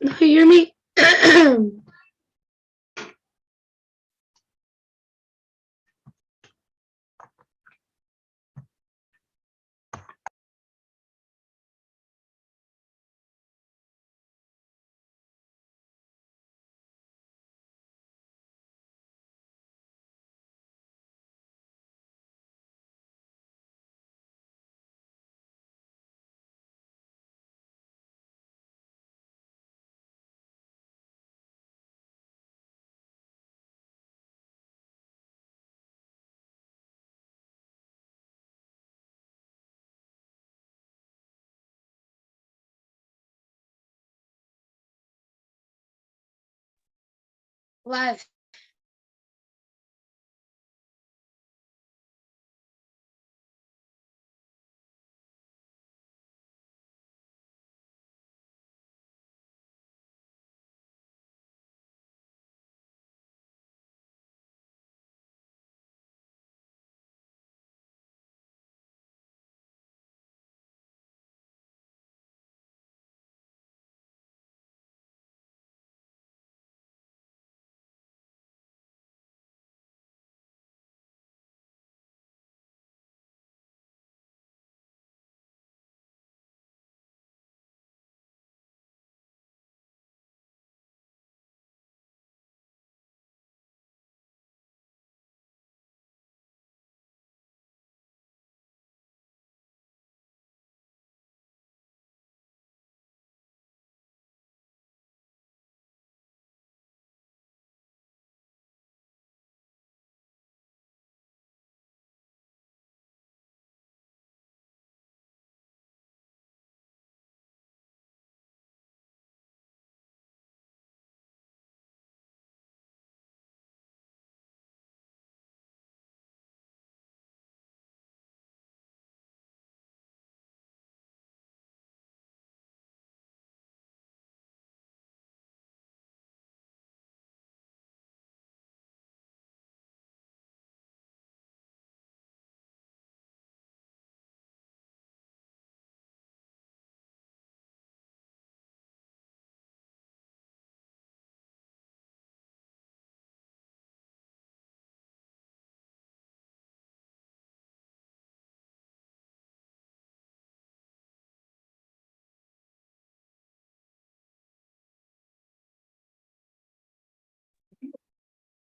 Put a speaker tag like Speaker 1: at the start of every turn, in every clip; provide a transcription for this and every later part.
Speaker 1: Now you hear me?
Speaker 2: Live.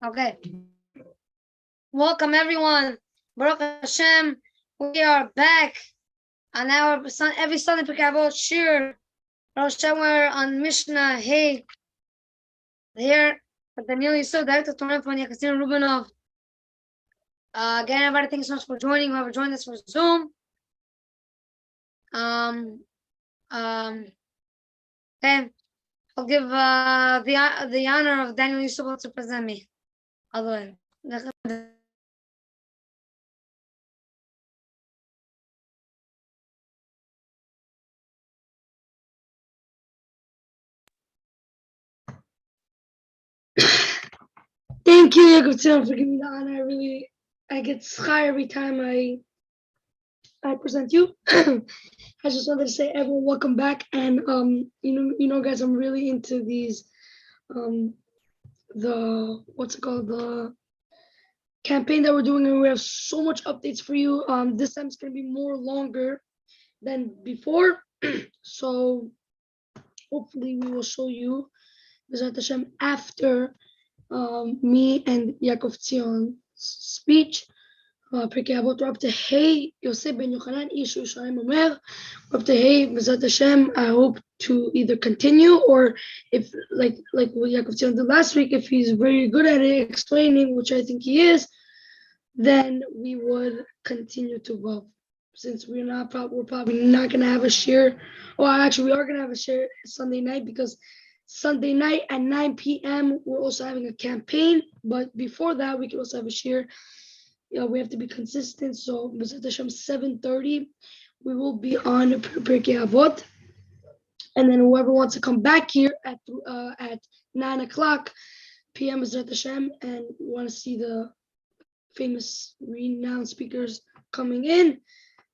Speaker 2: Okay. Welcome everyone. Baruch Hashem. We are back on our every Sunday Pirkei Avot Shiur. Baruch Hashem, we're on Mishnah Hey here with Daniel Yusuf, Director of Torah from Yakasin Rubinov. Again, everybody, thanks so much for joining. Whoever joined us for Zoom. Okay. I'll give the honor of Daniel Yusuf to present me. Avot.
Speaker 1: Thank you, Yaakov, for giving me the honor. I get schar every time I present you. I just wanted to say, everyone, welcome back. And guys, I'm really into these the campaign that we're doing, and we have so much updates for you. This time it's gonna be more longer than before. So hopefully we will show you B'ezrat Hashem after me and Yaakov Tzion's speech. Pirkei Avot, we're up to Hey Yosef ben Yochanan Ish Yerushalayim Omer. We're up to Hey B'ezrat Hashem. I hope to either continue, or if like what Yaakov Tzion did last week, if he's very good at it, explaining, which I think he is, then we would continue to Vav. Since we're probably not gonna have a shiur. Or actually, we are gonna have a shiur Sunday night, because Sunday night at 9 p.m. we're also having a campaign. But before that, we can also have a shiur. We have to be consistent. So B'ezrat Hashem 7:30, we will be on Pirkei Avot. And then whoever wants to come back here at 9:00 p.m. B'ezrat Hashem, and want to see the famous renowned speakers coming in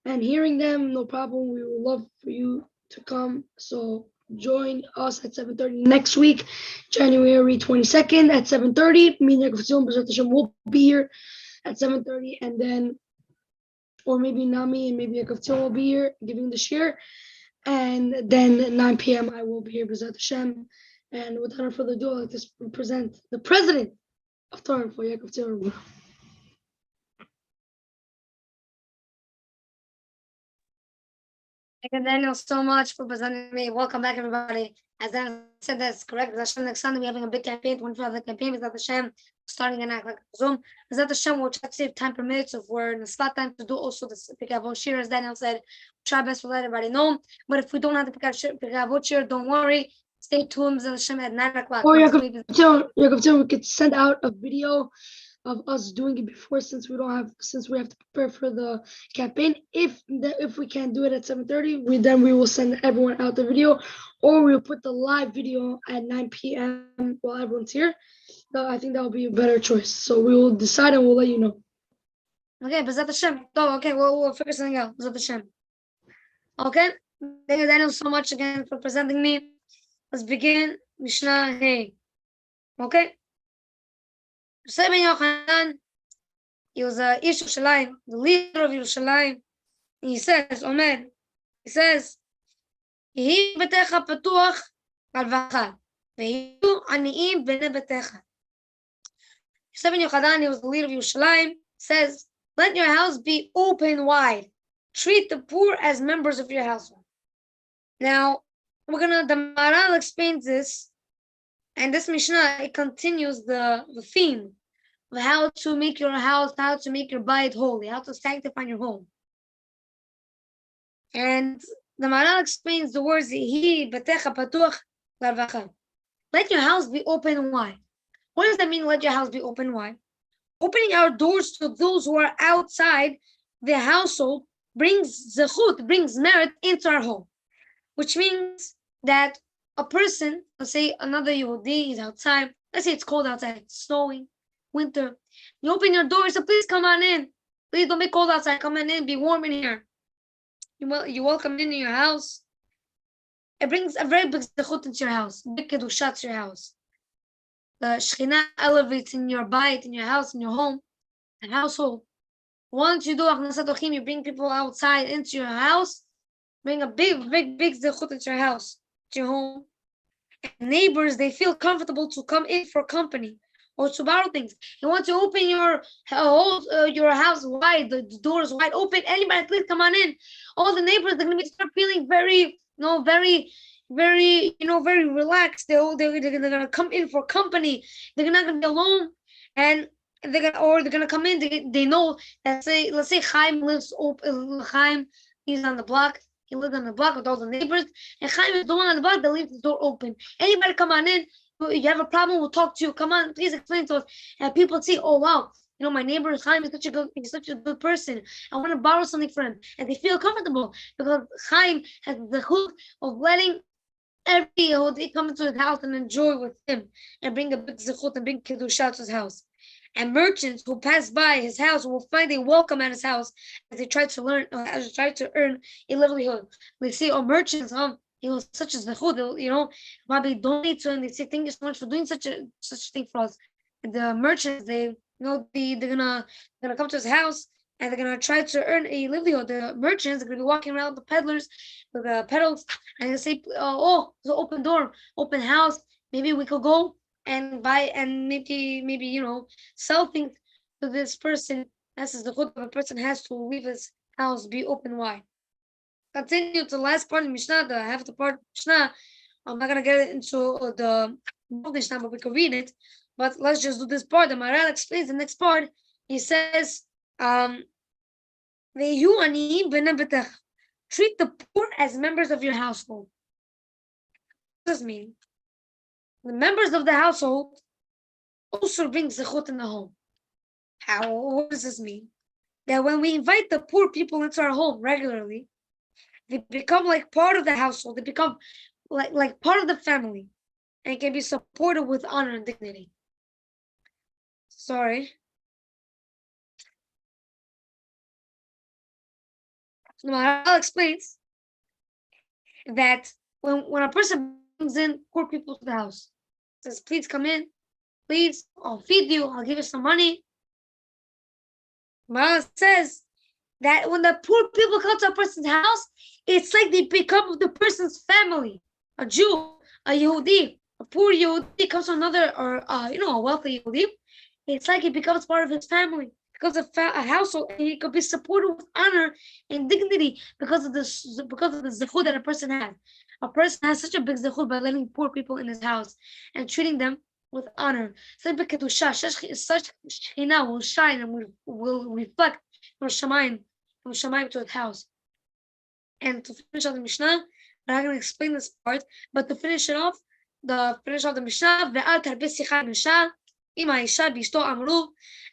Speaker 1: and hearing them, no problem. We would love for you to come. So join us at 7:30 next week, January 22nd at 7:30. Me and Yaakov Tzilon B'ezrat Hashem will be here at 7:30, and then, or maybe Nami and maybe Yaakov Tzilon will be here giving the shiur, and then at 9 p.m. I will be here B'ezrat Hashem. And without further ado, I'd like to present the president of Torah for Yaakov Tzilon.
Speaker 2: Thank you, Daniel, so much for presenting me. Welcome back, everybody. As Daniel said, that's correct. Hashem, next Sunday, we're having a big campaign, 24-hour campaign with Hashem, starting in like Zoom. With Hashem, we'll try to see if time permits, if we're in the slot time to do also the Pirkei Avot shiur, as Daniel said. Try best to let everybody know. But if we don't have the Pirkei Avot shiur, don't worry. Stay tuned with Hashem at 9 o'clock.
Speaker 1: Or Yaakov Tzilon, we could send out a video of us doing it before, since we have to prepare for the campaign. If we can't do it at 7:30, we will send everyone out the video, or we'll put the live video at 9 p.m. while everyone's here. I think that will be a better choice. So we will decide and we'll let you know.
Speaker 2: Okay, B'ezrat Hashem. Oh, okay, we'll figure something out. B'ezrat Hashem. Okay, thank you, Daniel, so much again for presenting me. Let's begin Mishnah Hey. Okay. Yosef ben Yochanan, he was a Ish Yerushalayim, the leader of Yerushalayim. He says, Omer, he says, Yehi betecha patuach al-vacha, ve'yu ani'im b'nei betecha. Yosef ben Yochanan, he was the leader of Yerushalayim, says, let your house be open wide. Treat the poor as members of your household. Now, the Maharal explains this, and this Mishnah, it continues the theme of how to make your house, how to make your bayit holy, how to sanctify your home. And the Maharal explains the words, Yehi betecha patuach al-vacha. Let your house be open wide. What does that mean, let your house be open wide? Opening our doors to those who are outside the household brings zechut, brings merit into our home. Which means that a person, let's say another Yehudi is outside, let's say it's cold outside, it's snowing, winter. You open your door, so please come on in. Please don't be cold outside, come on in, be warm in here. You welcome into your house. It brings a very big zechut into your house, big kedusha to your house. The Shekhinah elevates in your bayit, in your house, in your home, and household. Once you do achnasat ochim, you bring people outside into your house, bring a big zechut into your house, to your home. And neighbors, they feel comfortable to come in for company or to borrow things. You want to open your house wide, the doors wide open. Anybody, please come on in. All the neighbors, they're going to start feeling very relaxed. They're going to come in for company. They're not going to be alone, and they're going to come in. They know that let's say Chaim lives open. Chaim, he's on the block. He lived on the block with all the neighbors, and Chaim is the one on the block that leaves the door open. Anybody come on in. You have a problem, we'll talk to you. Come on, please explain to us. And people see, oh wow, my neighbor Chaim is such a good person. I want to borrow something from him, and they feel comfortable because Chaim has the hook of letting every Yehudi come into his house and enjoy with him, and bring a big zechut and big kedusha to his house. And merchants who pass by his house will find a welcome at his house as they try to earn a livelihood. We see, merchants, he was such a zechut, probably donate to him. They say, thank you so much for doing such a thing for us. And the merchants, they're gonna come to his house and they're gonna try to earn a livelihood. The merchants are gonna be walking around, the peddlers with the pedals, and they say, oh, there's an open door, open house. Maybe we could go and buy and maybe sell things to this person. That's the zechut of a person has to leave his house be open wide. Continue to the last part of Mishnah, half the part of Mishnah. I'm not gonna get into the Mishnah, but we can read it. But let's just do this part. The Maharal explains the next part. He says, treat the poor as members of your household. What does this mean? The members of the household also bring zechut in the home. How? What does this mean? That when we invite the poor people into our home regularly, they become like part of the household. They become like part of the family, and can be supported with honor and dignity. Sorry. The Maharal explains that when a person brings in poor people to the house, says, please come in, please, I'll feed you, I'll give you some money. Mara says that when the poor people come to a person's house, it's like they become the person's family. A Jew, a Yehudi, a poor Yehudi comes to another, or a wealthy Yehudi. It's like he becomes part of his family, becomes a household, and he could be supported with honor and dignity because of the zechut that a person has. A person has such a big zechut by letting poor people in his house and treating them with honor. Such Shekhinah will shine and will reflect from Shemayim to the house. And to finish off the Mishnah, I'm not going to explain this part, but to finish it off, the Mishnah,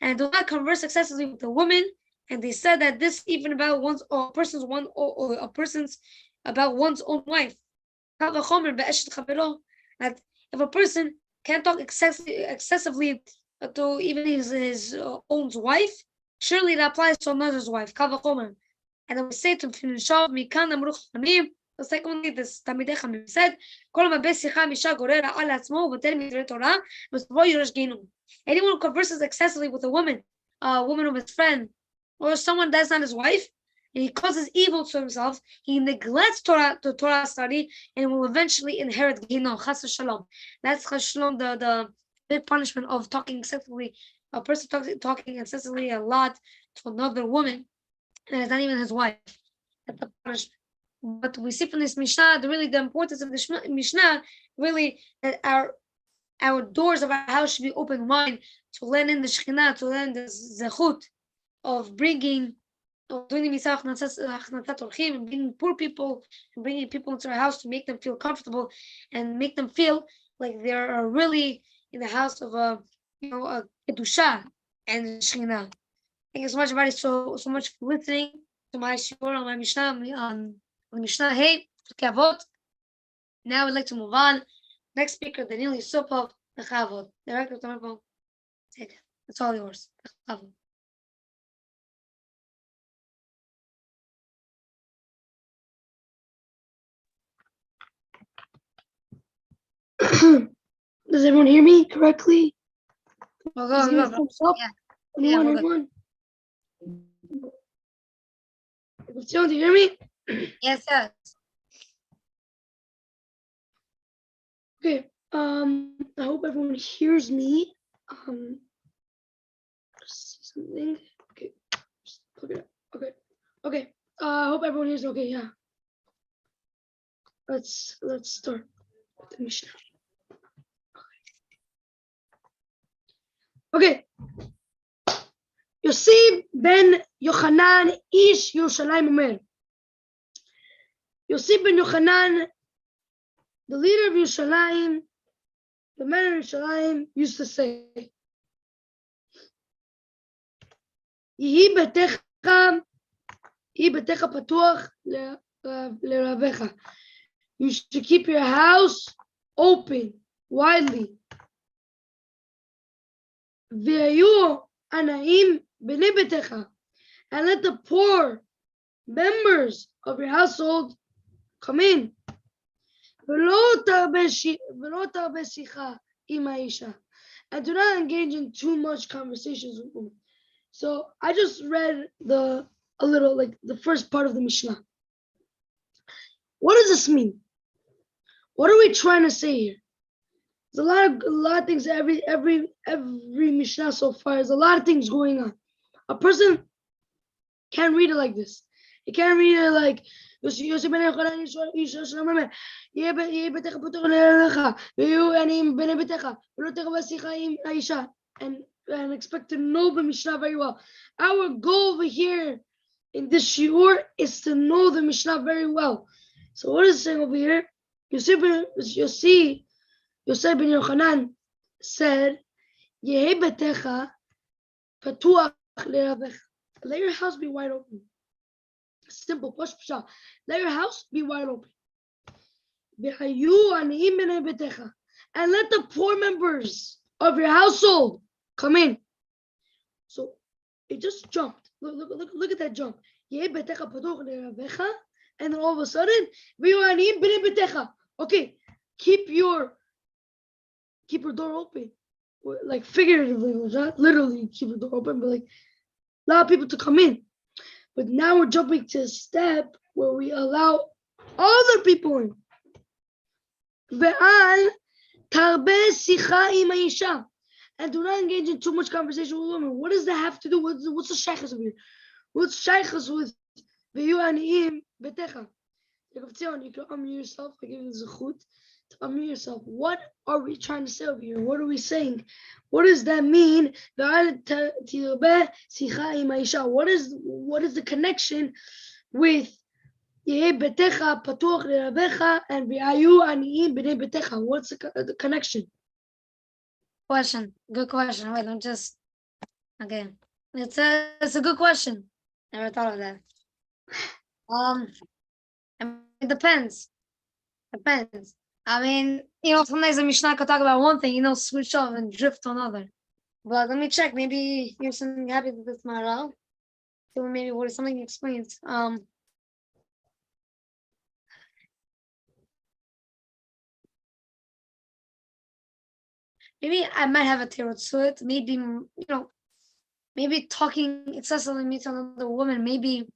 Speaker 2: and do not converse excessively with the woman. And they said that this even about a person's about one's own wife. That if a person can't talk excessively to even his own wife, surely it applies to another's wife. And then we say to finish off, the second one, this Talmidei Chachamim said, anyone who converses excessively with a woman of his friend, or someone that's not his wife, and he causes evil to himself, he neglects Torah study, and will eventually inherit Gehinnom. Chas v'shalom. That's chas v'shalom, the big punishment of talking excessively. A person talking excessively a lot to another woman, and it's not even his wife. That's the punishment. But we see from this Mishnah, the importance of the Mishnah, really, that our doors of our house should be open wide to let in the Shekhinah, to let in the zechut of doing the mitzvah achnasat orchim, and bringing poor people and bringing people into our house to make them feel comfortable and make them feel like they're really in the house of a kedusha and Shekhinah. Thank you so much, everybody, so much for listening to my shiur on my Mishnah on the Mishnah. Hey, Pirkei Avot. Now we'd like to move on. Next speaker, Daniel Yusupov, the Avot. Director of Tomorrow. Take it. It's all yours. Avot.
Speaker 1: Does everyone hear me correctly?
Speaker 2: Well, go.
Speaker 1: Yeah.
Speaker 2: Everyone.
Speaker 1: Do you hear me?
Speaker 2: Yes.
Speaker 1: Okay. I hope everyone hears me. Just see something. Okay. Just look it up. Okay. I hope everyone hears. Okay. Yeah. Let's start with the Mishnah. Okay. Yosef ben Yochanan ish Yerushalayim Omer. Yosef ben Yochanan, the leader of Yerushalayim, the man of Yerushalayim, used to say, Yehi betecha patuach leravecha. You should keep your house open, widely. Ve'ayu anaim b'nei betecha. And let the poor members of your household come in. And do not engage in too much conversations with women. So I just read the first part of the Mishnah. What does this mean? What are we trying to say here? There's a lot of things. Every Mishnah so far, there's a lot of things going on. A person can't read it like this. He can't read it like and expect to know the Mishnah very well. Our goal over here in this shiur is to know the Mishnah very well. So what is it saying over here? Yosef ben Yochanan said, Yehi betecha patuach leravecha. Let your house be wide open. Simple. Let your house be wide open. And let the poor members of your household come in. So it just jumped. Look at that jump. And then all of a sudden, Okay, keep your door open, like figuratively, not literally keep your door open, but like allow people to come in. But now we're jumping to a step where we allow other people in. ואל תרבה שיחה עם האישה. And do not engage in too much conversation with women. What does that have to do? What's the shaykhs over here? What's shaykhs with ויהיו עניים ביתך? You can unmute yourself. I give you the zechut to unmute yourself. What are we trying to say over here? What are we saying? What does that mean? What is the connection with and what's the connection?
Speaker 2: Question. Good question. Wait, don't just. Okay. It's a good question. Never thought of that. It depends. Depends. I mean, sometimes the Mishnah could talk about one thing, switch off and drift to another. But let me check. Maybe you're something happy with this matter. So maybe what something explains. Maybe I might have a tirut to it. Maybe maybe talking excessively meets another woman. Maybe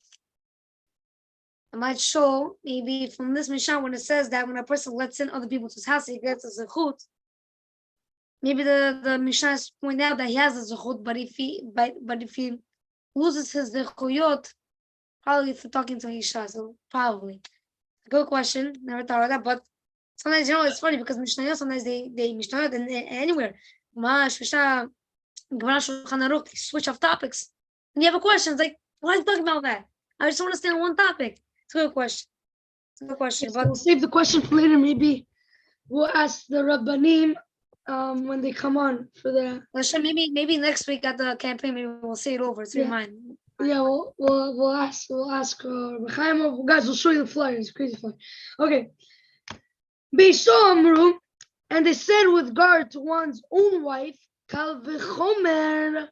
Speaker 2: I might show, maybe from this Mishnah, when it says that when a person lets in other people to his house, he gets a zechut. Maybe the Mishnah is pointing out that he has a zechut, but if he loses his zechuyot, probably for talking to Isha. So probably. Good question. Never thought of that. But sometimes it's funny because Mishnah sometimes they Mishnah and anywhere. Mishnah, Gemara, Shulchan Aruch, they switch off topics. And you have a question, it's like, why are you talking about that? I just want to stay on one topic. It's a good question. It's a good question.
Speaker 1: Yes,
Speaker 2: but
Speaker 1: we'll save the question for later. Maybe we'll ask the Rabbanim when they come on for the.
Speaker 2: Maybe next week at the campaign, maybe we'll say it over. It's remind.
Speaker 1: Yeah, we'll ask Chaim. Guys, we'll show you the flyer. It's a crazy flyer. Okay. Amru, and they said with regard to one's own wife, Kal v'chomer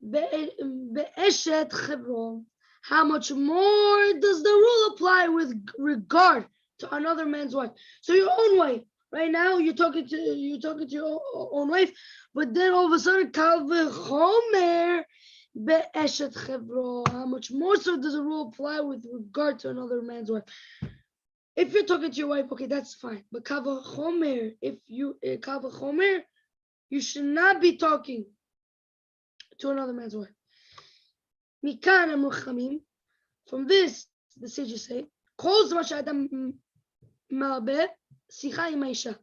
Speaker 1: be'eshet chevron. How much more does the rule apply with regard to another man's wife? So your own wife, right now you're talking to your own wife, but then all of a sudden, Kal v'chomer be'eshet chevron. How much more so does the rule apply with regard to another man's wife? If you're talking to your wife, okay, that's fine. But kava chomer, you should not be talking to another man's wife. Mikan amruchamim. From this, the sages say, kol zman she'adam marbe sicha im ha'isha.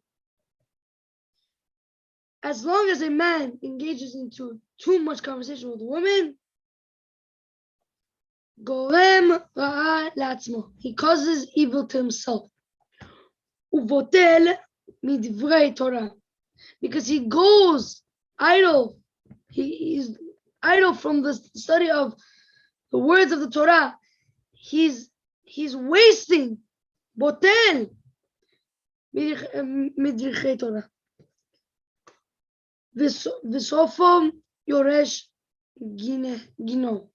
Speaker 1: As long as a man engages into too much conversation with a woman, Golem ra'a la'atzmo. He causes evil to himself. Uvotel midvrei Torah. Because he goes idle. He is idle from the study of the words of the Torah. He's wasting. Botel midvrei Torah. V'sofom yoresh gino.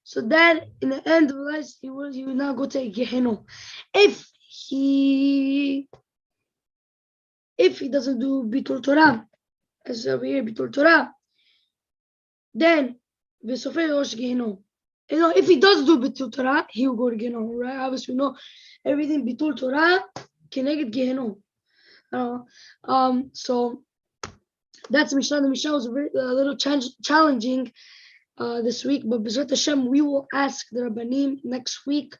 Speaker 1: So that in the end of life, he will now go to Gehenna. If he doesn't do Bitul Torah, as over here, Bitul Torah, then V'sofei Rosh Gehenna. If he does do Bitul Torah, he will go to Gehenna, right? Obviously, we know everything Bitul Torah connected Gehenna. So that's Mishnah. The Mishnah was a little challenging this week, but B'ezrat Hashem, we will ask the Rabbanim next week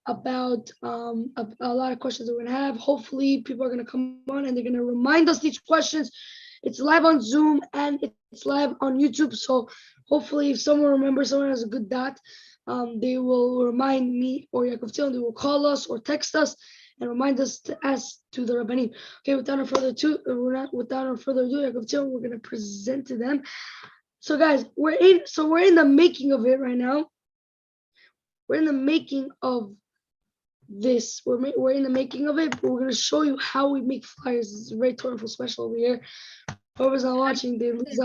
Speaker 1: about a lot of questions that we're going to have. Hopefully, people are going to come on and they're going to remind us these questions. It's live on Zoom and it's live on YouTube. So hopefully, if someone has a good dot, they will remind me or Yaakov Tzil, and they will call us or text us and remind us to ask to the Rabbanim. Okay, without no further ado, Yaakov Tzil, we're going to present to them. So guys, we're in the making of it right now. We're in the making of this. We're in the making of it, but we're gonna show you how we make flyers. It's a very Torahful special over here. Whoever's not watching, they lose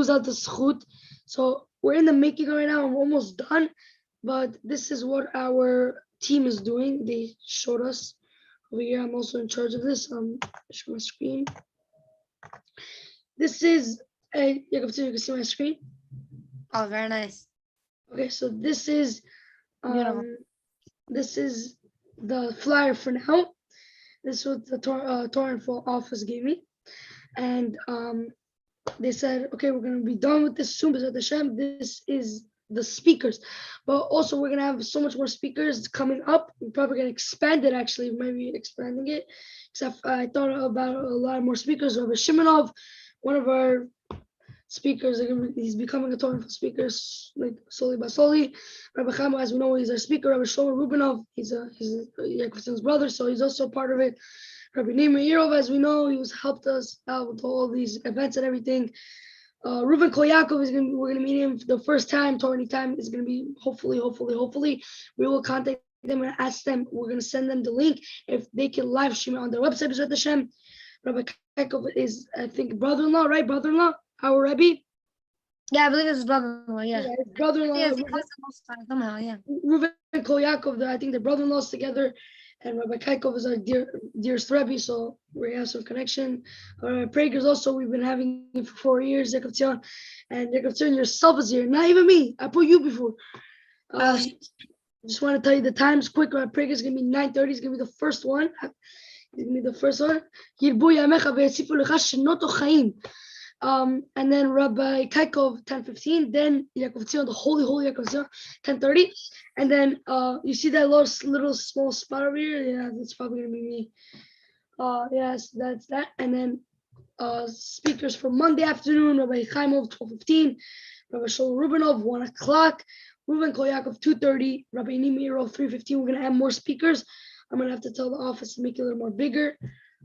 Speaker 1: out the zechut. So we're in the making right now. We're almost done, but this is what our team is doing. They showed us over here. I'm also in charge of this. Show my screen. This is you can see my screen.
Speaker 2: Oh, very nice.
Speaker 1: Okay, so this is
Speaker 2: Beautiful.
Speaker 1: this is the flyer for now. This is what the Torrent office gave me, and they said, okay, we're gonna be done with this soon. B'ezrat Hashem, this is the speakers, but also we're gonna have so much more speakers coming up. We're probably gonna expand it. Actually, maybe expanding it. Except I thought about a lot more speakers. Rabbi Shimonov, one of our speakers, he's becoming a Torah speaker, like slowly by slowly. Rabbi Chama, as we know, he's our speaker. Rabbi Shlomo Rubinov, he's Yaakov's brother, so he's also part of it. Rabbi Nima Irov, as we know, he was helped us out with all these events and everything. Reuven Koyakov we're gonna meet him for the first time. Torah Anytime is gonna be hopefully. We will contact them and ask them. We're gonna send them the link if they can live stream it on their website. B'ezrat Hashem. Rabbi Koyakov is, I think, brother-in-law, right? Brother-in-law, our Rebbe.
Speaker 2: Yeah, I believe it's his brother-in-law. Yeah.
Speaker 1: His brother-in-law.
Speaker 2: Yes, he has the most time somehow. Yeah.
Speaker 1: Reuven and Koyakov, I think they're brother-in-laws together. And Rabbi Kaikov is our dearest Rebbe, so we have some connection. Prager's also, we've been having him for 4 years, Yaakov Tzion. And Yaakov Tzion, yourself is here, not even me. I put you before. Just want to tell you the times quick. Prager is going to be 9:30. It's going to be the first one. It's going to be the first one. And then Rabbi Kaikov 10:15, then Yaakov Tzion, the holy Yaakov Tzion 10:30, and then you see that little small spot over here? Yeah, that's probably gonna be me. Yes, that's that. And then speakers for Monday afternoon, Rabbi Chaimov 12:15, Rabbi Shlomo Rubinov 1 o'clock, Reuven Koyakov 2:30, Rabbi Nimiro 3:15. We're gonna add more speakers. I'm gonna have to tell the office to make it a little more bigger.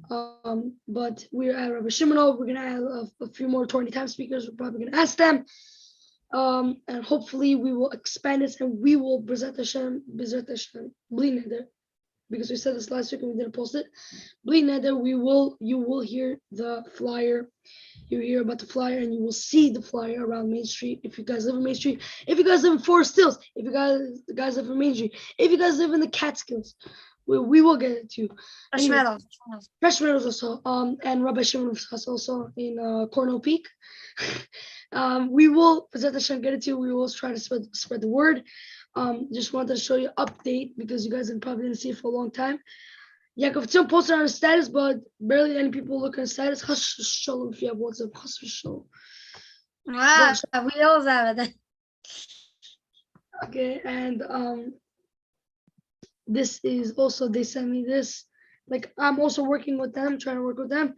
Speaker 1: But we're at Rabbi Shimonov. We're gonna add a few more Torah Anytime speakers. We're probably gonna ask them, and hopefully we will expand this and we will B'ezrat Hashem, Bli Neder, because we said this last week and we didn't post it. Bli Neder, you will hear the flyer. You hear about the flyer and you will see the flyer around Main Street. If you guys live in Main Street, if you guys live in Forest Hills, if you guys live in Main Street, if you guys live in the Catskills. We will get it to you. Fresh Meadows also. And Rabbi Shimon is also in Cornell Peak. We will B'ezrat Hashem get it to you. We will try to spread the word. Just wanted to show you an update because you guys probably didn't see it for a long time. Yaakov Tzion posted on his status, but barely any people look at his status. Hush shalom if you have WhatsApp. Hush shalom.
Speaker 2: We always have it.
Speaker 1: Okay, and this is also, they sent me this. Like, I'm also working with them, trying to work with them.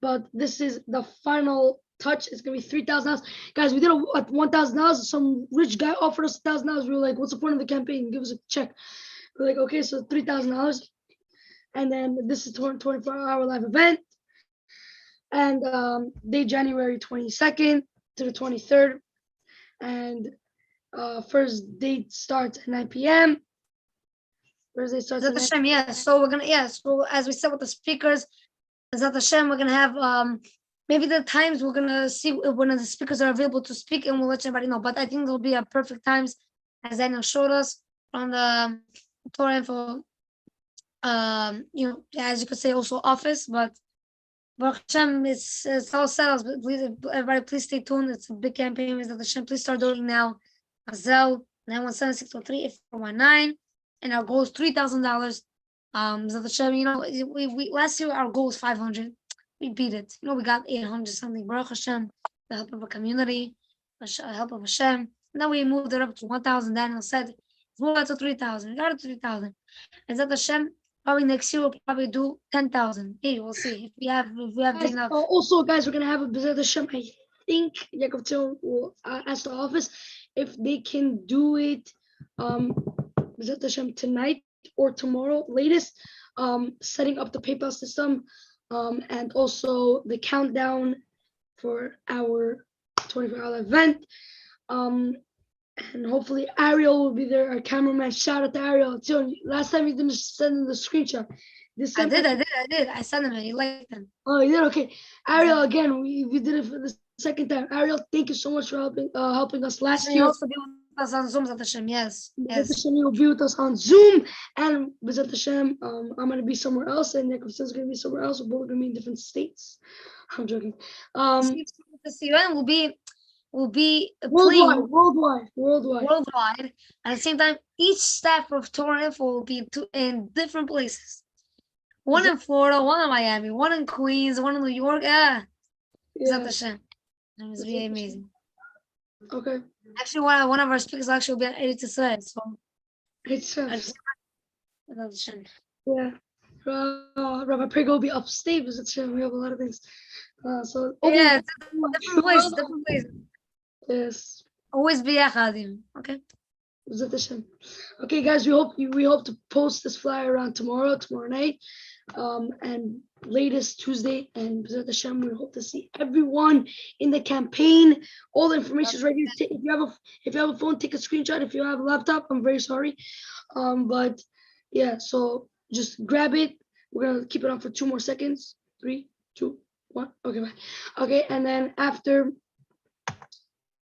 Speaker 1: But this is the final touch. It's going to be $3,000. Guys, we did it at $1,000. Some rich guy offered us $1,000. We were like, what's the point of the campaign? Give us a check. We're like, okay, so $3,000. And then this is a 24-hour live event. And day January 22nd to the 23rd. And first date starts at 9 p.m. Thursday starts at 9
Speaker 2: Hashem, yeah. So we're gonna, so as we said with the speakers, B'ezrat Hashem, we're gonna have maybe the times we're gonna see when the speakers are available to speak, and we'll let everybody know. But I think there'll be a perfect times, as Daniel showed us on the Torah Info. As you could say, also office. But Baruch Hashem, it's all settled. Please, everybody, please stay tuned. It's a big campaign. B'ezrat Hashem, please start doing now. Azel 917-603-8419. And our goal is $3,000. B'ezrat Hashem, we last year our goal was 500. We beat it. We got 800 something. Baruch Hashem, the help of a community, the help of Hashem. Now we moved it up to 1,000. Daniel said, move it to 3,000. We got it to 3,000. B'ezrat Hashem, probably next year we'll probably do 10,000. Hey, we'll see if we have
Speaker 1: guys,
Speaker 2: enough.
Speaker 1: Also, guys, we're gonna have a B'ezrat Hashem. I think Yaakov Tzion will ask the office if they can do it. B'ezrat Hashem tonight or tomorrow latest, setting up the PayPal system, and also the countdown for our 24-hour event. And hopefully Ariel will be there, our cameraman. Shout out to Ariel. Last time you didn't send him the screenshot.
Speaker 2: I did. I sent him and he liked them.
Speaker 1: Oh, you did? Okay. Ariel, again, we did it for the second time. Ariel, thank you so much for helping us last year.
Speaker 2: Also be with us on Zoom, Zat Hashem. Yes.
Speaker 1: B'ezrat
Speaker 2: Yes.
Speaker 1: Hashem, you'll be with us on Zoom, and B'ezrat Hashem, I'm gonna be somewhere else, and Nick is gonna be somewhere else. We're both gonna be in different states. I'm joking.
Speaker 2: The CUN will be playing
Speaker 1: Worldwide.
Speaker 2: At the same time, each staff of Torah Info will be in different places. One in Florida, one in Miami, one in Queens, one in New York. Zat
Speaker 1: Yeah.
Speaker 2: Hashem. It was really amazing.
Speaker 1: Okay.
Speaker 2: Actually, one of our speakers actually will be at 80 to say. So
Speaker 1: It's
Speaker 2: Zat Hashem.
Speaker 1: yeah. Rabbi Pirkei will be upstate. B'ezrat Hashem. We have a lot of things. So
Speaker 2: Yeah, different places.
Speaker 1: Yes.
Speaker 2: Always be achadim. Okay.
Speaker 1: B'ezrat Hashem. Okay, guys, we hope to post this flyer around tomorrow night, and latest Tuesday. And B'ezrat Hashem, we hope to see everyone in the campaign. All the information is right here. If you have a phone, take a screenshot. If you have a laptop, I'm very sorry. But yeah, so just grab it. We're gonna keep it on for 2 more seconds. 3, 2, 1. Okay, bye. Okay, and then after,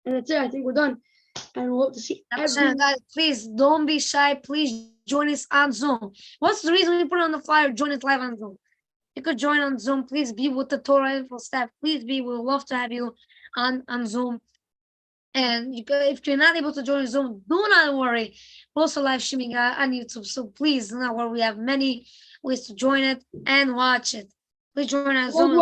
Speaker 1: and that's it. I think we're done. And we'll hope to see everyone.
Speaker 2: Guys, please don't be shy. Please join us on Zoom. What's the reason we put it on the flyer? Join us live on Zoom. You could join on Zoom. Please be with the Torah Info staff. Please be. We'd love to have you on Zoom. And if you're not able to join Zoom, do not worry. We're also live streaming on YouTube. So please do not worry. We have many ways to join it and watch it. Please join on Zoom.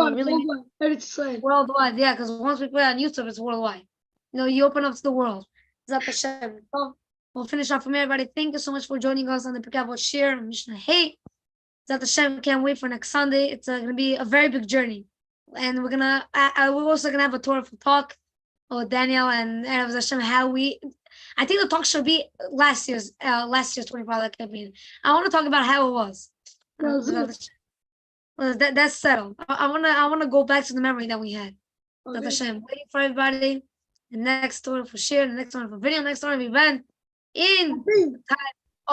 Speaker 1: Worldwide.
Speaker 2: Yeah, because once we put it on YouTube, it's worldwide. You open up to the world. Zat Hashem. We'll finish off from everybody. Thank you so much for joining us on the Pirkei Avot Shiur and Mishnah Hey. Zat Hashem, can't wait for next Sunday. It's going to be a very big journey. And we're also going to have a Torah talk with Daniel and Zat Hashem, I think the talk should be last year's 24-hour campaign. I want to talk about how it was. That's settled. I want to go back to the memory that we had. Zat Hashem, waiting for everybody. The next Torah for Shiur, the next one for video, next Torah event in time